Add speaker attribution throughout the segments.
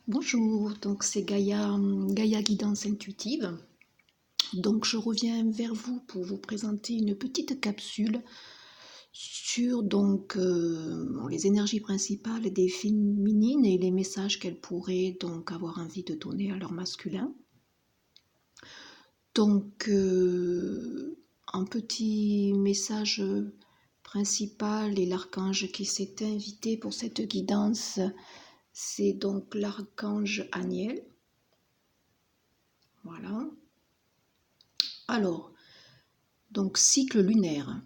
Speaker 1: Bonjour, donc c'est Gaïa, Gaïa Guidance Intuitive. Donc je reviens vers vous pour vous présenter une petite capsule sur les énergies principales des féminines et les messages qu'elles pourraient donc avoir envie de donner à leur masculin. Donc un petit message principal et l'archange qui s'est invité pour cette guidance, c'est donc l'archange Aniel. Voilà. Alors, donc cycle lunaire.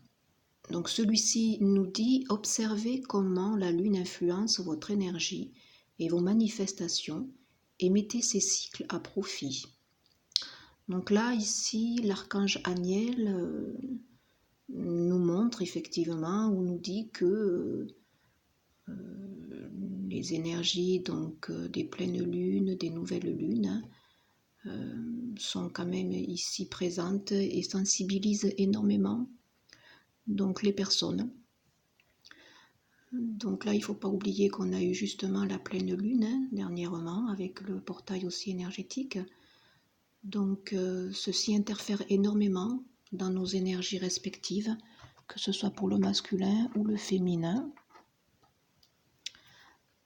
Speaker 1: Donc celui-ci nous dit observez comment la lune influence votre énergie et vos manifestations et mettez ces cycles à profit. Donc là, ici, l'archange Aniel nous montre effectivement ou nous dit que les énergies des pleines lunes, des nouvelles lunes, sont quand même ici présentes et sensibilisent énormément donc les personnes. Donc là, il ne faut pas oublier qu'on a eu justement la pleine lune dernièrement avec le portail aussi énergétique. Donc ceci interfère énormément dans nos énergies respectives, que ce soit pour le masculin ou le féminin.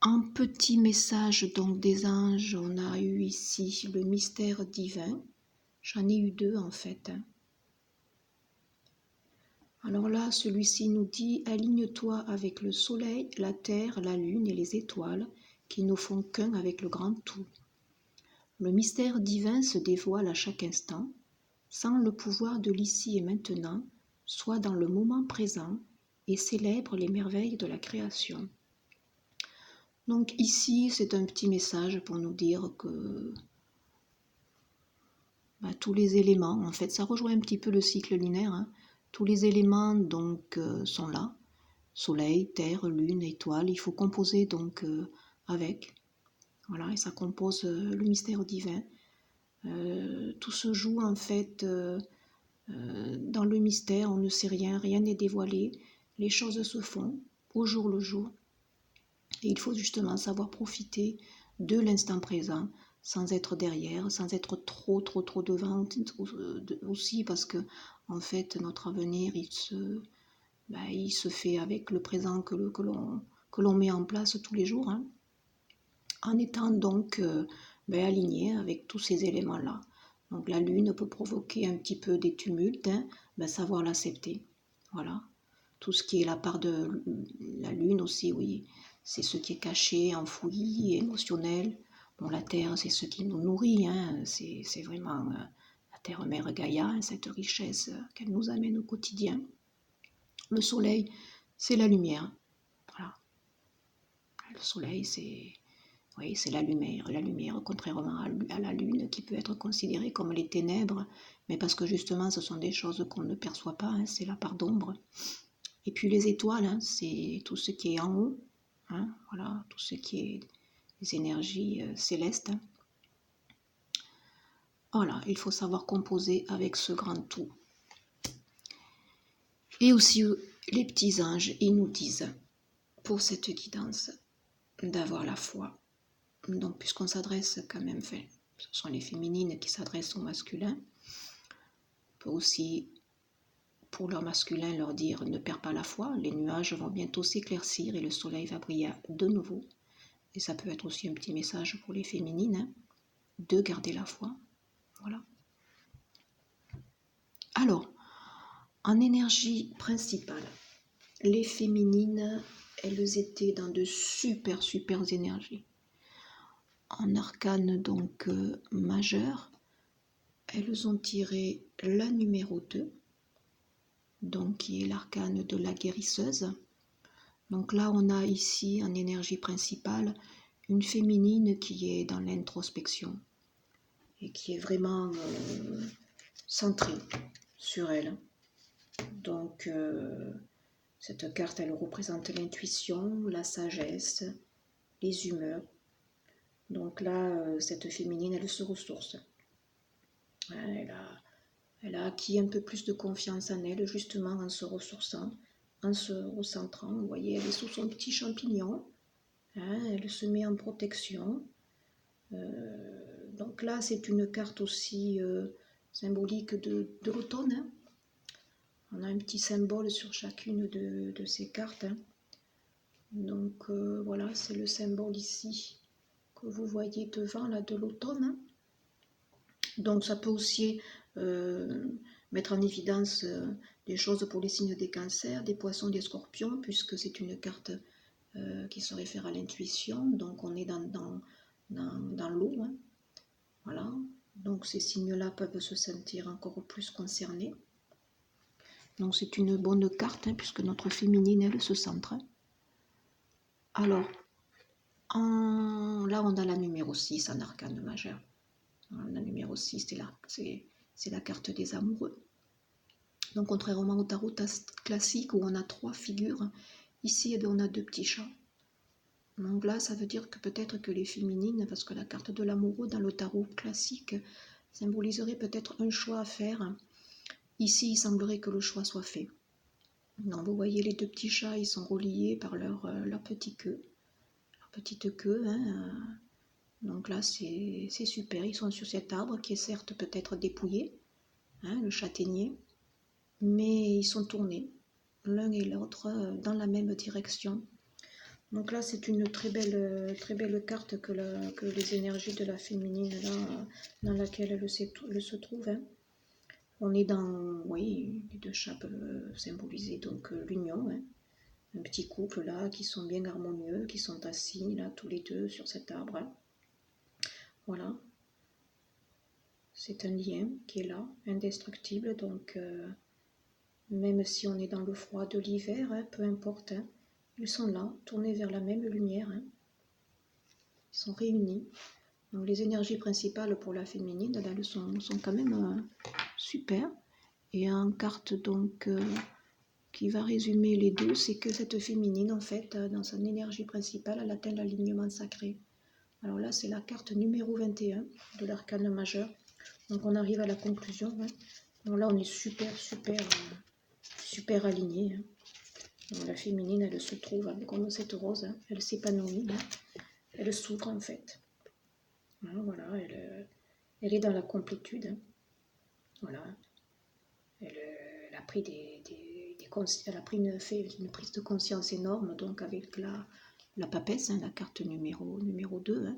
Speaker 1: Un petit message donc des anges, on a eu ici le mystère divin. J'en ai eu deux en fait. Alors là, celui-ci nous dit « Aligne-toi avec le soleil, la terre, la lune et les étoiles qui ne font qu'un avec le grand tout. Le mystère divin se dévoile à chaque instant, sans le pouvoir de l'ici et maintenant, soit dans le moment présent et célèbre les merveilles de la création. » Donc ici, c'est un petit message pour nous dire que tous les éléments, en fait, ça rejoint un petit peu le cycle lunaire, hein. Tous les éléments sont là, soleil, terre, lune, étoile, il faut composer avec, voilà, et ça compose le mystère divin. Tout se joue en fait dans le mystère, on ne sait rien, rien n'est dévoilé, les choses se font au jour le jour, et il faut justement savoir profiter de l'instant présent, sans être derrière, sans être trop devant aussi, parce que en fait notre avenir il se fait avec le présent que l'on met en place tous les jours, hein, en étant donc aligné avec tous ces éléments-là. Donc la lune peut provoquer un petit peu des tumultes, hein, savoir l'accepter. Voilà. Tout ce qui est la part de la lune aussi, oui, c'est ce qui est caché, enfoui, émotionnel. Bon, la terre, c'est ce qui nous nourrit, hein, c'est vraiment la terre-mère Gaïa, hein, cette richesse qu'elle nous amène au quotidien. Le soleil, c'est la lumière. Voilà. Le soleil, c'est la lumière, contrairement à la lune qui peut être considérée comme les ténèbres, mais parce que justement ce sont des choses qu'on ne perçoit pas, hein, c'est la part d'ombre. Et puis les étoiles, hein, c'est tout ce qui est en haut, hein, voilà, tout ce qui est des énergies célestes. Voilà, il faut savoir composer avec ce grand tout. Et aussi les petits anges, ils nous disent, pour cette guidance, d'avoir la foi. Donc puisqu'on s'adresse quand même, ce sont les féminines qui s'adressent aux masculins, on peut aussi, pour leur masculin, leur dire ne perds pas la foi, les nuages vont bientôt s'éclaircir et le soleil va briller de nouveau. Et ça peut être aussi un petit message pour les féminines, hein, de garder la foi. Voilà. Alors, en énergie principale, les féminines, elles étaient dans de super énergies. En arcane majeur, elles ont tiré la numéro 2, donc qui est l'arcane de la guérisseuse. Donc là, on a ici en énergie principale une féminine qui est dans l'introspection et qui est vraiment centrée sur elle. Donc cette carte, elle représente l'intuition, la sagesse, les humeurs. Donc là, cette féminine, elle se ressource. Elle a acquis un peu plus de confiance en elle, justement en se ressourçant, en se recentrant. Vous voyez, elle est sous son petit champignon, hein, elle se met en protection. Donc là, c'est une carte aussi symbolique de l'automne. Hein. On a un petit symbole sur chacune de ces cartes. Hein. Donc voilà, c'est le symbole ici que vous voyez devant, là, de l'automne. Hein. Donc ça peut aussi mettre en évidence des choses pour les signes des cancers, des poissons, des scorpions, puisque c'est une carte qui se réfère à l'intuition. Donc on est dans l'eau. Hein. Voilà. Donc ces signes-là peuvent se sentir encore plus concernés. Donc c'est une bonne carte, hein, puisque notre féminine, elle se centre. Alors, là on a la numéro 6 en arcane majeur. La numéro 6, c'est la carte des amoureux. Donc contrairement au tarot classique où on a 3 figures, ici on a 2 petits chats. Donc là, ça veut dire que peut-être que les féminines, parce que la carte de l'amoureux dans le tarot classique symboliserait peut-être un choix à faire. Ici, il semblerait que le choix soit fait. Donc vous voyez les 2 petits chats, ils sont reliés par leur petite queue. Leur petite queue, hein. Donc là, c'est super. Ils sont sur cet arbre qui est certes peut-être dépouillé, hein, le châtaignier, mais ils sont tournés, l'un et l'autre, dans la même direction. Donc là, c'est une très belle carte que les énergies de la féminine, là, dans laquelle elle se trouve. Hein. On est dans, oui, les 2 chats peuvent symboliser donc l'union, hein. Un petit couple là, qui sont bien harmonieux, qui sont assis là, tous les 2 sur cet arbre. Hein. Voilà. C'est un lien qui est là, indestructible, donc même si on est dans le froid de l'hiver, hein, peu importe, hein, ils sont là, tournés vers la même lumière, hein. Ils sont réunis. Donc les énergies principales pour la féminine, là, elles sont quand même super. Et en carte donc qui va résumer les deux, c'est que cette féminine, en fait, dans son énergie principale, elle atteint l'alignement sacré. Alors là, c'est la carte numéro 21 de l'arcane majeur. Donc on arrive à la conclusion. Hein. Donc là, on est super aligné. Hein. Donc la féminine, elle se trouve comme cette rose. Hein. Elle s'épanouit. Hein. Elle s'ouvre en fait. Voilà, elle est dans la complétude. Hein. Voilà. Elle a pris elle a pris une prise de conscience énorme, donc avec la papesse, hein, la carte numéro 2. Hein.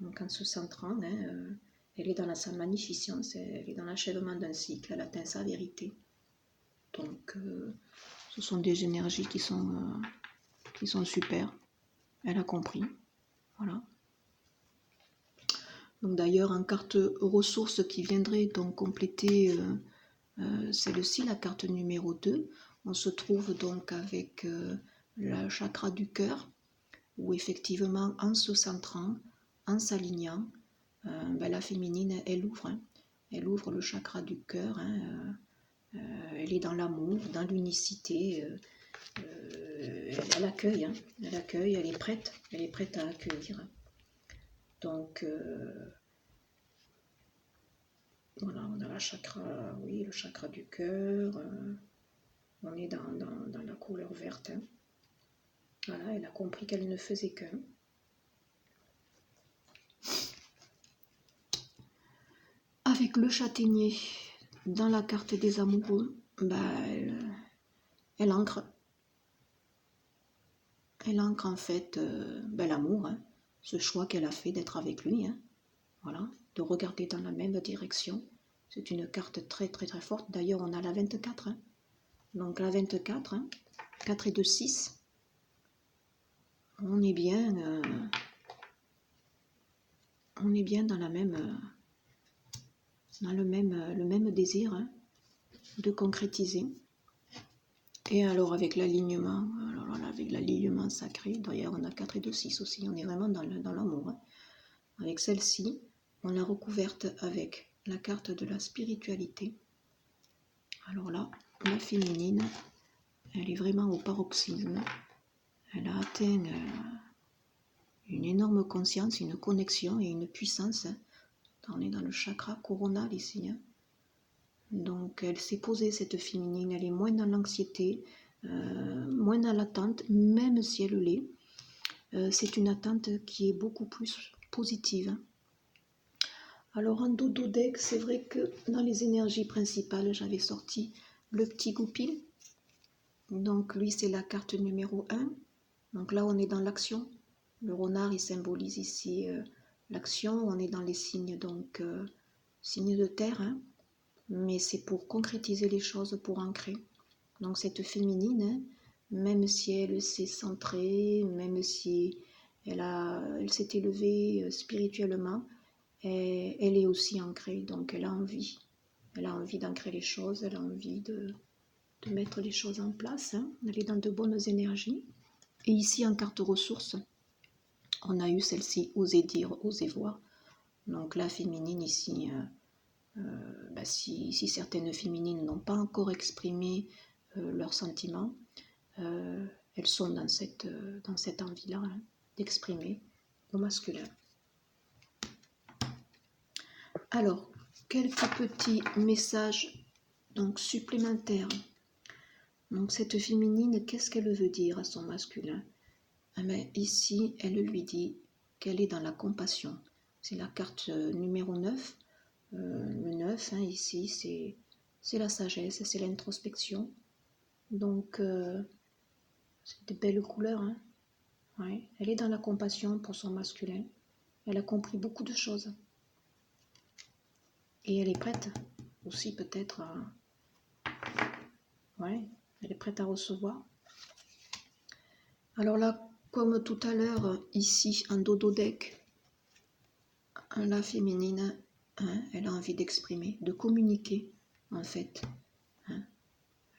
Speaker 1: Donc en se centrant, hein, elle est dans sa magnificence, elle est dans l'achèvement d'un cycle, elle atteint sa vérité. Donc ce sont des énergies qui sont super. Elle a compris. Voilà. Donc d'ailleurs, en carte ressources qui viendrait donc compléter celle-ci, la carte numéro 2, on se trouve donc avec le chakra du cœur, où effectivement, en se centrant, en s'alignant, la féminine, elle ouvre. Hein. Elle ouvre le chakra du cœur. Hein, elle est dans l'amour, dans l'unicité. Elle accueille. Hein, elle accueille. Elle est prête. Elle est prête à accueillir. Donc, voilà, on a le chakra du cœur. On est dans la couleur verte. Hein. Voilà, elle a compris qu'elle ne faisait qu'un. Avec le châtaignier dans la carte des amoureux, elle ancre. Elle ancre en fait l'amour, hein, ce choix qu'elle a fait d'être avec lui. Hein, voilà, de regarder dans la même direction. C'est une carte très forte. D'ailleurs, on a la 24. Hein. Donc la 24, hein, 4 et 2, 6. On est bien dans la même dans le même désir, hein, de concrétiser. Et alors avec l'alignement sacré, d'ailleurs on a 4 et 2, 6 aussi, on est vraiment dans l'amour. Hein. Avec celle-ci, on l'a recouverte avec la carte de la spiritualité. Alors là, la féminine, elle est vraiment au paroxysme. Elle a atteint une énorme conscience, une connexion et une puissance. Hein. On est dans le chakra coronal ici. Hein. Donc elle s'est posée, cette féminine, elle est moins dans l'anxiété, moins dans l'attente, même si elle l'est. C'est une attente qui est beaucoup plus positive. Hein. Alors en dodo deck, c'est vrai que dans les énergies principales, j'avais sorti le petit goupil. Donc lui, c'est la carte numéro 1. Donc là, on est dans l'action. Le renard, il symbolise ici l'action. On est dans les signes, donc signes de terre. Hein. Mais c'est pour concrétiser les choses, pour ancrer. Donc cette féminine, hein, même si elle s'est centrée, même si elle s'est élevée spirituellement, elle est aussi ancrée, donc elle a envie. Elle a envie d'ancrer les choses, elle a envie de mettre les choses en place. Hein. Elle est dans de bonnes énergies. Et ici, en carte ressources, on a eu celle-ci, oser dire, oser voir. Donc la féminine ici, si certaines féminines n'ont pas encore exprimé leurs sentiments, elles sont dans cette envie-là hein, d'exprimer au masculin. Alors, quelques petits messages donc, supplémentaires. Donc cette féminine, qu'est-ce qu'elle veut dire à son masculin? Ici, elle lui dit qu'elle est dans la compassion. C'est la carte numéro 9. Le 9, hein, ici, c'est la sagesse, c'est l'introspection. Donc, c'est de belles couleurs. Hein. Ouais. Elle est dans la compassion pour son masculin. Elle a compris beaucoup de choses. Et elle est prête aussi peut-être à... Ouais, elle est prête à recevoir. Alors là, comme tout à l'heure, ici, en dodo deck, la féminine, hein, elle a envie d'exprimer, de communiquer, en fait. Hein.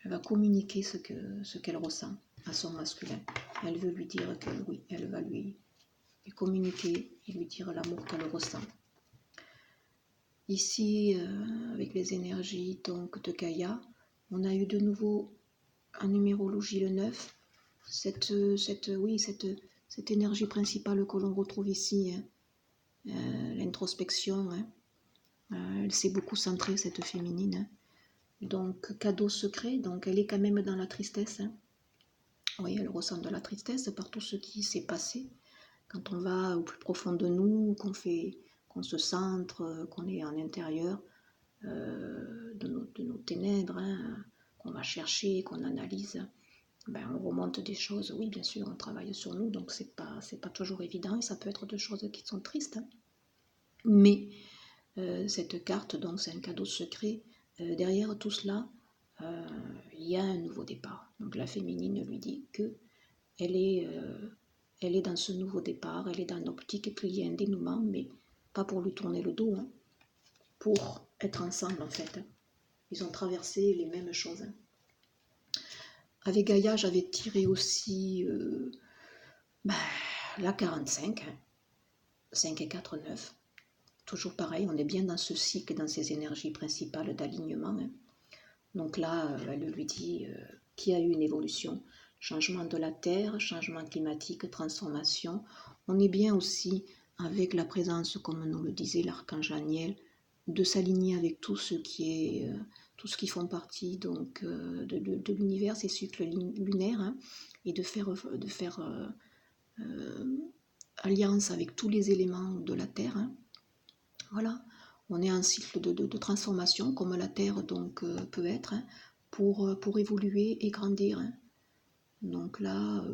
Speaker 1: Elle va communiquer ce qu'elle ressent à son masculin. Elle veut lui dire que oui, elle va lui communiquer et lui dire l'amour qu'elle ressent. Ici, avec les énergies donc, de Gaïa, on a eu de nouveau en numérologie le 9, cette énergie principale que l'on retrouve ici, hein, l'introspection, hein, elle s'est beaucoup centrée, cette féminine. Hein. Donc, cadeau secret, donc elle est quand même dans la tristesse. Hein. Oui, elle ressent de la tristesse par tout ce qui s'est passé. Quand on va au plus profond de nous, qu'on se centre, qu'on est en intérieur de nos ténèbres, hein, qu'on va chercher, qu'on analyse, on remonte des choses. Oui, bien sûr, on travaille sur nous, donc c'est pas toujours évident et ça peut être des choses qui sont tristes. Hein. Mais cette carte, donc c'est un cadeau secret. Derrière tout cela, il y a un nouveau départ. Donc la féminine lui dit que elle est dans ce nouveau départ, elle est dans l'optique qu'il y a un dénouement, mais pas pour lui tourner le dos, hein, pour être ensemble en fait. Ils ont traversé les mêmes choses. Hein. Avec Gaïa, j'avais tiré aussi la 45, hein, 5 et 4, 9. Toujours pareil, on est bien dans ce cycle, dans ces énergies principales d'alignement. Hein. Donc là, elle lui dit qu'il y a eu une évolution, changement de la Terre, changement climatique, transformation. On est bien aussi avec la présence, comme nous le disait l'archange Aniel, de s'aligner avec tout ce qui font partie donc de l'univers, ces cycles lunaires, hein, et de faire alliance avec tous les éléments de la Terre. Hein. Voilà, on est en cycle de transformation, comme la Terre donc peut être, hein, pour évoluer et grandir. Hein. Donc là,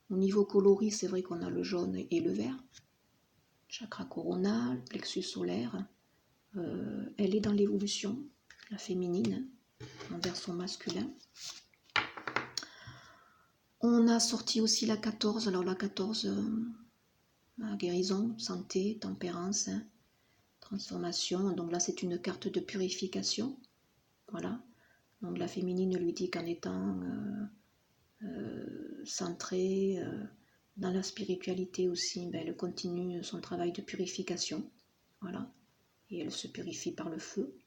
Speaker 1: au niveau coloris, c'est vrai qu'on a le jaune et le vert. Chakra coronal, plexus solaire. Elle est dans l'évolution, la féminine, envers son masculin. On a sorti aussi la 14. Alors la 14, guérison, santé, tempérance, hein, transformation. Donc là, c'est une carte de purification. Voilà. Donc la féminine lui dit qu'en étant centrée dans la spiritualité aussi, elle continue son travail de purification. Voilà. Et elle se purifie par le feu.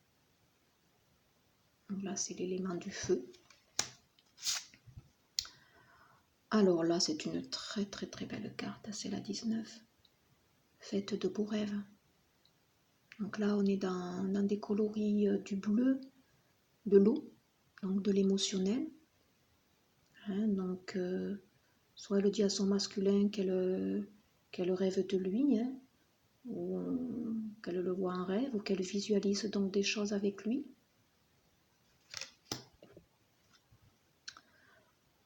Speaker 1: Donc là, c'est l'élément du feu. Alors là, c'est une très très très belle carte. C'est la 19. Faites de beaux rêves. Donc là, on est dans des coloris du bleu, de l'eau, donc de l'émotionnel. Hein, donc, soit elle dit à son masculin qu'elle rêve de lui, hein, ou qu'elle le voit en rêve ou qu'elle visualise donc des choses avec lui.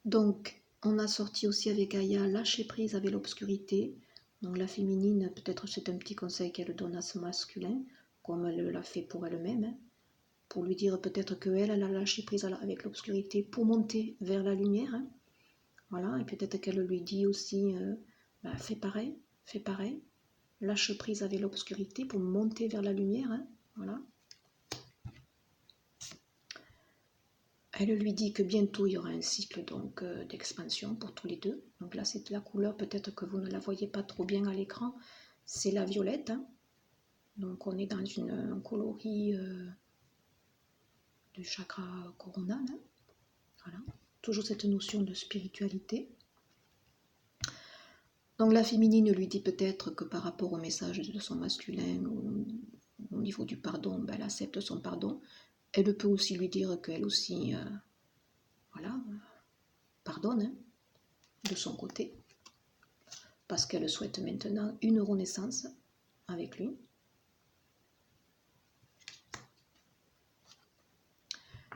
Speaker 1: Donc, on a sorti aussi avec Aya lâcher prise avec l'obscurité. Donc la féminine, peut-être c'est un petit conseil qu'elle donne à ce masculin, comme elle l'a fait pour elle-même, hein, pour lui dire peut-être qu'elle a lâché prise avec l'obscurité pour monter vers la lumière. Hein. Voilà, et peut-être qu'elle lui dit aussi, fais pareil, lâche prise avec l'obscurité pour monter vers la lumière. Hein. Voilà. Elle lui dit que bientôt il y aura un cycle donc d'expansion pour tous les deux. Donc là c'est la couleur, peut-être que vous ne la voyez pas trop bien à l'écran, c'est la violette. Hein. Donc on est dans un coloris du chakra coronal. Hein. Voilà. Toujours cette notion de spiritualité. Donc la féminine lui dit peut-être que par rapport au message de son masculin, au niveau du pardon, ben, elle accepte son pardon. Elle peut aussi lui dire qu'elle aussi, voilà, pardonne hein, de son côté, parce qu'elle souhaite maintenant une renaissance avec lui.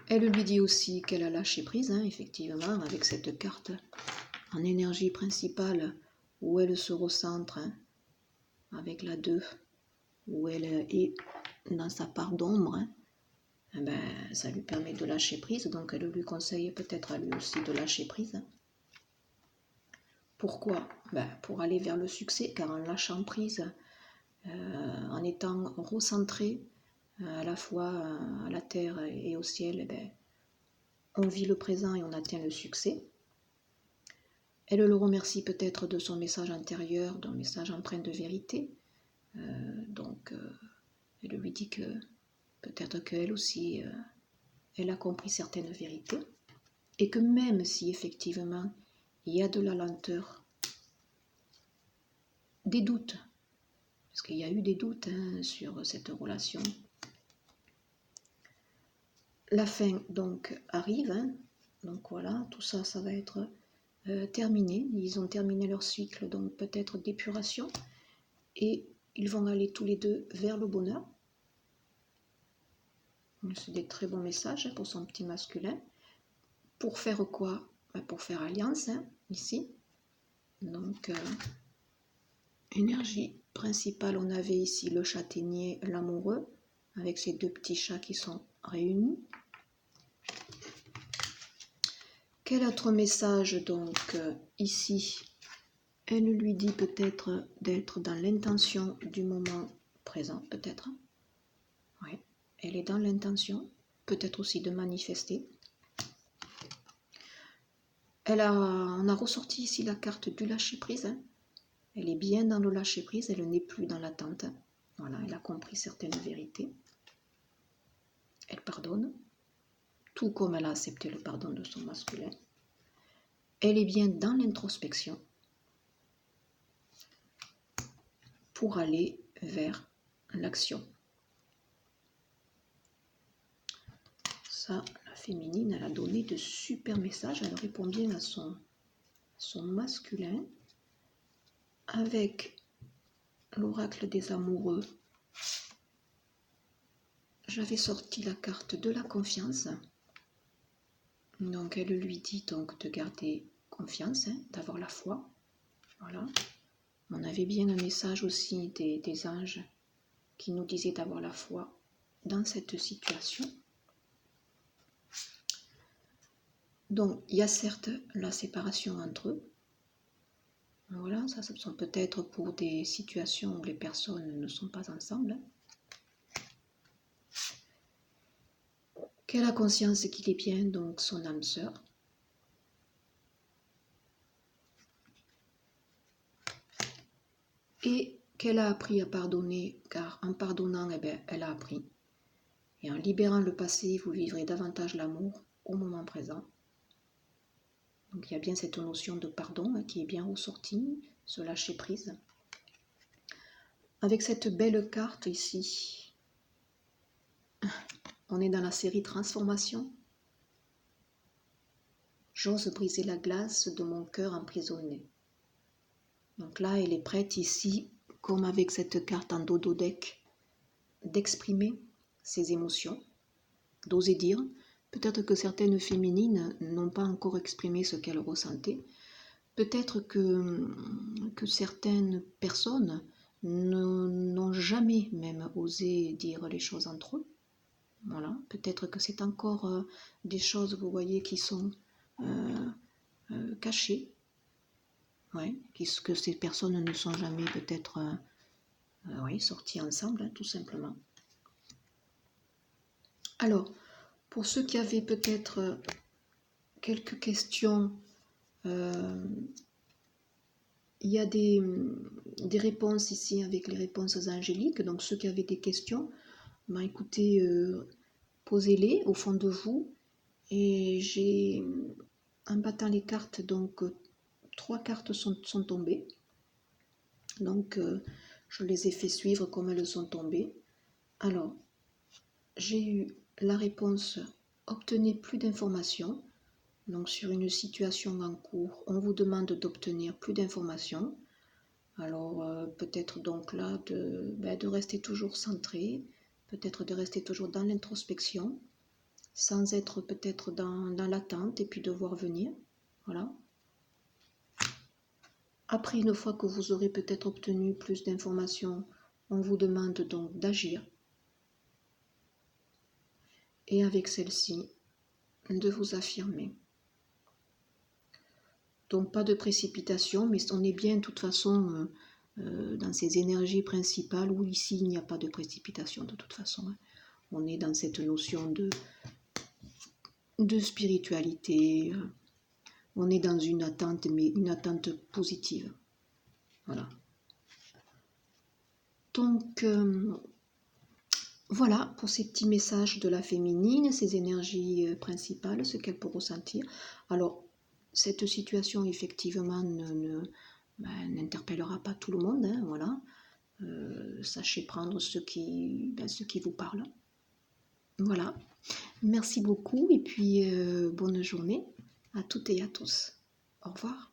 Speaker 1: Elle lui dit aussi qu'elle a lâché prise, hein, effectivement, avec cette carte en énergie principale où elle se recentre, hein, avec la 2, où elle est dans sa part d'ombre. Hein. Eh ben, ça lui permet de lâcher prise, donc elle lui conseille peut-être à lui aussi de lâcher prise. Pourquoi? Ben, pour aller vers le succès, car en lâchant prise, en étant recentré à la fois à la terre et au ciel, eh ben, on vit le présent et on atteint le succès. Elle le remercie peut-être de son message intérieur, d'un message empreint de vérité. Elle lui dit que peut-être qu'elle aussi, elle a compris certaines vérités. Et que même si effectivement il y a de la lenteur, des doutes, parce qu'il y a eu des doutes hein, sur cette relation, la fin donc arrive, hein. Donc voilà, tout ça, ça va être terminé. Ils ont terminé leur cycle, donc peut-être d'épuration, et ils vont aller tous les deux vers le bonheur. C'est des très bons messages pour son petit masculin. Pour faire quoi? Pour faire alliance, hein, ici. Donc, énergie principale, on avait ici le châtaignier, l'amoureux, avec ces deux petits chats qui sont réunis. Quel autre message donc ici? Elle lui dit peut-être d'être dans l'intention du moment présent, peut-être. Oui, elle est dans l'intention, peut-être aussi de manifester. On a ressorti ici la carte du lâcher-prise. Hein. Elle est bien dans le lâcher-prise, elle n'est plus dans l'attente. Voilà, elle a compris certaines vérités. Elle pardonne, tout comme elle a accepté le pardon de son masculin. Elle est bien dans l'introspection pour aller vers l'action. Ça, la féminine, elle a donné de super messages, elle répond bien à son masculin. Avec l'oracle des amoureux, j'avais sorti la carte de la confiance. Donc elle lui dit donc de garder confiance, hein, d'avoir la foi. Voilà. On avait bien un message aussi des anges qui nous disaient d'avoir la foi dans cette situation. Donc il y a certes la séparation entre eux. Voilà, ça sont peut-être pour des situations où les personnes ne sont pas ensemble. Qu'elle a conscience qu'il est bien, donc son âme sœur. Et qu'elle a appris à pardonner, car en pardonnant, eh bien, elle a appris. Et en libérant le passé, vous vivrez davantage l'amour au moment présent. Donc il y a bien cette notion de pardon hein, qui est bien ressortie, ce lâcher prise. Avec cette belle carte ici, on est dans la série Transformation. J'ose briser la glace de mon cœur emprisonné. Donc là, elle est prête ici, comme avec cette carte en dodo deck, d'exprimer ses émotions, d'oser dire. Peut-être que certaines féminines n'ont pas encore exprimé ce qu'elles ressentaient. Peut-être que certaines personnes n'ont jamais même osé dire les choses entre eux. Voilà. Peut-être que c'est encore des choses, vous voyez, qui sont cachées. Ouais. Que ces personnes ne sont jamais peut-être sorties ensemble, hein, tout simplement. Alors, pour ceux qui avaient peut-être quelques questions, il y a des réponses ici avec les réponses angéliques. Donc, ceux qui avaient des questions, écoutez, posez-les au fond de vous. Et j'ai, en battant les cartes, donc 3 cartes sont tombées. Donc, je les ai fait suivre comme elles sont tombées. Alors, j'ai eu la réponse « Obtenez plus d'informations ». Donc, sur une situation en cours, on vous demande d'obtenir plus d'informations. Alors, peut-être donc là de rester toujours centré, peut-être de rester toujours dans l'introspection, sans être peut-être dans l'attente et puis de voir venir. Voilà. Après, une fois que vous aurez peut-être obtenu plus d'informations, on vous demande donc d'agir. Et avec celle-ci, de vous affirmer. Donc pas de précipitation, mais on est bien de toute façon dans ces énergies principales où ici il n'y a pas de précipitation de toute façon. Hein. On est dans cette notion de spiritualité, on est dans une attente, mais une attente positive. Voilà. Donc voilà pour ces petits messages de la féminine, ces énergies principales, ce qu'elle peut ressentir. Alors, cette situation, effectivement, n'interpellera pas tout le monde. Hein, voilà. Sachez prendre ce qui vous parle. Voilà. Merci beaucoup et puis bonne journée à toutes et à tous. Au revoir.